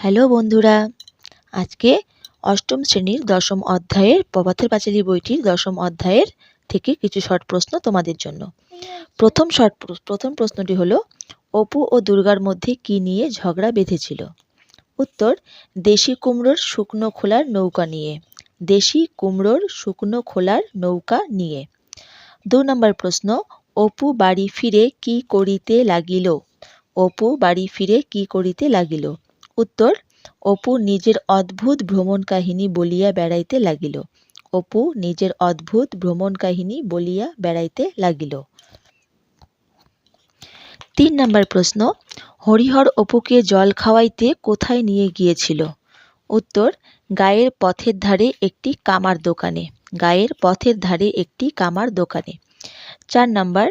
Hello বন্ধুরা, আজকে অষ্টম শ্রেণীর দশম অধ্যায়ের প্রভাতের পাঁচালী বইটির দশম অধ্যায়ের থেকে কিছু শর্ট প্রশ্ন তোমাদের জন্য। প্রথম প্রশ্নটি হলো, অপু ও দুর্গার মধ্যে কি নিয়ে ঝগড়া বেঁধেছিল? উত্তর, দেশি কুমড়োর শুকনো খোলার নৌকা নিয়ে। দেশি কুমড়োর শুকনো খোলার নৌকা নিয়ে। 2 নম্বর প্রশ্ন, অপু বাড়ি ফিরে কি করিতে লাগিল? অপু বাড়ি ফিরে কি করিতে লাগিল? উত্তর, অপু নিজের অদ্ভুত ভ্রমণ কাহিনী বলিয়া বেড়াইতে লাগিল। অপু নিজের অদ্ভুত ভ্রমণ কাহিনী বলিয়া বেড়াইতে লাগিল। 3 নম্বর প্রশ্ন, হরিহর অপুকে জল খাওয়াইতে কোথায় নিয়ে গিয়েছিল? উত্তর, গায়ের পথের ধারে একটি কামার দোকানে। গায়ের পথের ধারে একটি কামার দোকানে। 4 নম্বর,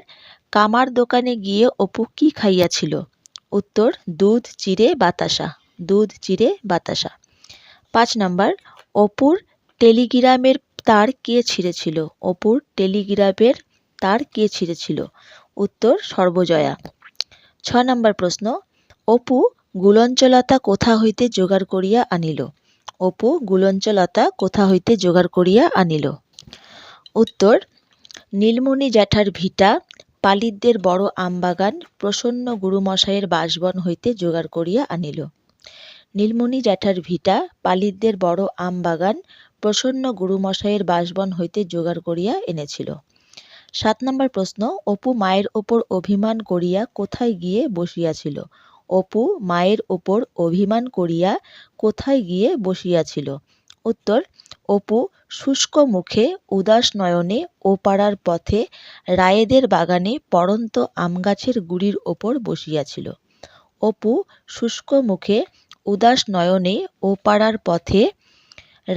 কামার দোকানে গিয়ে অপু কি খাইয়াছিল? উত্তর, দুধ চিড়ে বাতাসা। দুধ চিড়ে বাতাসা। 5 নম্বর, অপুর টেলিগ্রামের তার কে ছিঁড়েছিল? অপুর টেলিগ্রামের তার কে ছিঁড়েছিল? উত্তর, সর্বজয়া। 6 নম্বর প্রশ্ন, অপু গুলঞ্চলতা কোথা হইতে জোগাড় করিয়া আনিল? অপু গুলঞ্চলতা কোথা হইতে জোগাড় করিয়া আনিল? উত্তর, নীলমণি জ্যাঠার ভিটা, পালিতদের বড় আমবাগান, প্রসন্ন গুরুমশাইয়ের বাসবন হইতে জোগাড় করিয়া আনিল। নীলমণি জ্যাঠার ভিটা, পালিতদের বড় আমবাগান, প্রসন্ন গুরুমশাইয়ের বাসবন হইতে জোগাড় করিয়া এনেছিল। 7 নম্বর প্রশ্ন, অপু মায়ের ওপর অভিমান করিয়া কোথায় গিয়ে বসিয়াছিল? অপু মায়ের ওপর অভিমান করিয়া কোথায় গিয়ে বসিয়াছিল? উত্তর, অপু শুষ্ক মুখে উদাস নয়নে ওপাড়ার পথে রায়েদের বাগানে পড়ন্ত আমগাছের গুড়ির ওপর বসিয়াছিল। অপু শুষ্ক মুখে উদাস নয়নে ওপাড়ার পথে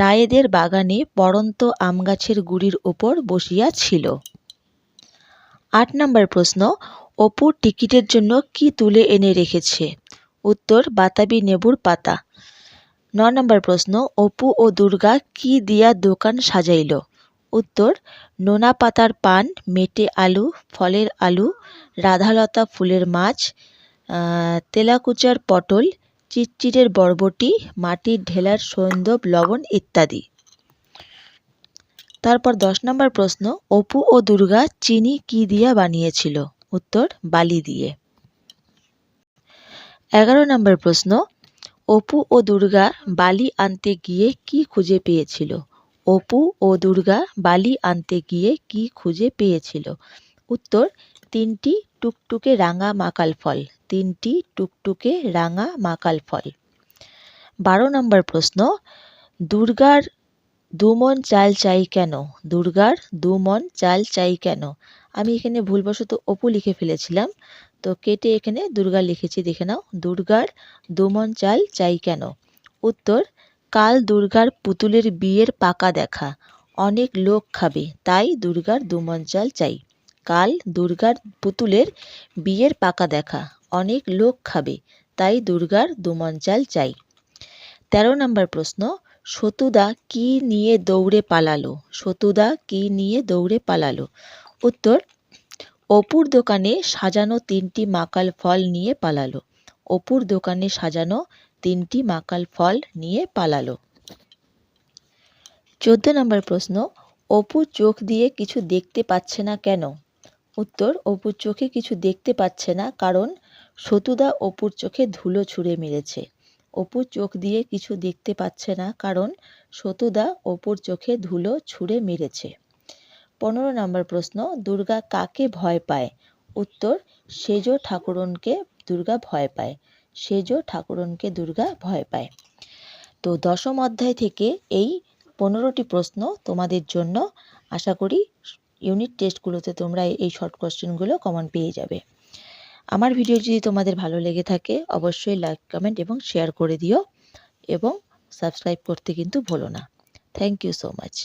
রায়েদের বাগানে পড়ন্ত আমগাছের গুড়ির ওপর বসিয়াছিল। 8 নম্বর প্রশ্ন, অপু টিকিটের জন্য কি তুলে এনে রেখেছে? উত্তর, বাতাবি লেবুর পাতা। 9 নম্বর প্রশ্ন, অপু ও দুর্গা কি দিয়া দোকান সাজাইল? উত্তর, নোনা পাতার পান, মেটে আলু, ফলের আলু, রাধালতা ফুলের মাছ, তেলাকুচার পটল, চিটচিটের বরবটি, মাটির ঢেলার সৈন্দব লবণ ইত্যাদি। তারপর 10 নম্বর প্রশ্ন, অপু ও দুর্গা চিনি কি দিয়া বানিয়েছিল? উত্তর, বালি দিয়ে। 11 নম্বর প্রশ্ন, অপু ও দুর্গা বালি আনতে গিয়ে কি খুঁজে পেয়েছিল? অপু ও দুর্গা বালি আনতে গিয়ে কি খুঁজে পেয়েছিল? উত্তর, 3টি টুকটুকে রাঙা মাকাল ফল। 3টি টুকটুকে রাঙা মাকাল ফল। 12 নম্বর প্রশ্ন, দুর্গার 2 মণ চাল চাই কেন? দুর্গার 2 মণ চাল চাই কেন? আমি এখানে ভুলবশত অপু লিখে ফেলেছিলাম, তো কেটে এখানে দুর্গা লিখেছি, দেখে নাও। দুর্গার 2 মণ চাল চাই কেন? উত্তর, কাল দুর্গার পুতুলের বিয়ের পাকা দেখা, অনেক লোক খাবে, তাই দুর্গার 2 মণ চাল চাই। কাল দুর্গার পুতুলের বিয়ের পাকা দেখা, অনেক লোক খাবে, তাই দুর্গার 2 মণ চাল চাই। 13 নম্বর প্রশ্ন, সতুদা কি নিয়ে দৌড়ে পালালো? সতুদা কি নিয়ে দৌড়ে পালালো? উত্তর, অপুর দোকানে সাজানো 3টি মাকাল ফল নিয়ে পালালো। অপুর দোকানে সাজানো 3টি মাকাল ফল নিয়ে পালালো। 14 নম্বর প্রশ্ন, অপু চোখ দিয়ে কিছু দেখতে পাচ্ছে না কেন? উত্তর, অপু চোখে কিছু দেখতে পাচ্ছে না কারণ সতুদা অপুর চোখে ধুলো ছুঁড়ে মেরেছে। অপু চোখ দিয়ে কিছু দেখতে পাচ্ছে না কারণ সতুদা অপুর চোখে ধুলো ছুঁড়ে মেরেছে। 15 নম্বর প্রশ্ন, দুর্গা কাকে ভয় পায়? উত্তর, সেজ ঠাকুরনকে দুর্গা ভয় পায়। সেজ ঠাকুরনকে দুর্গা ভয় পায়। তো দশম অধ্যায় থেকে এই 15টি প্রশ্ন তোমাদের জন্য। আশা করি ইউনিট টেস্টগুলোতে তোমরা এই শর্ট কোশ্চেনগুলো কমন পেয়ে যাবে। আমার ভিডিও যদি তোমাদের ভালো লেগে থাকে অবশ্যই লাইক, কমেন্ট এবং শেয়ার করে দিও এবং সাবস্ক্রাইব করতে কিন্তু ভুলো না। Thank you so much.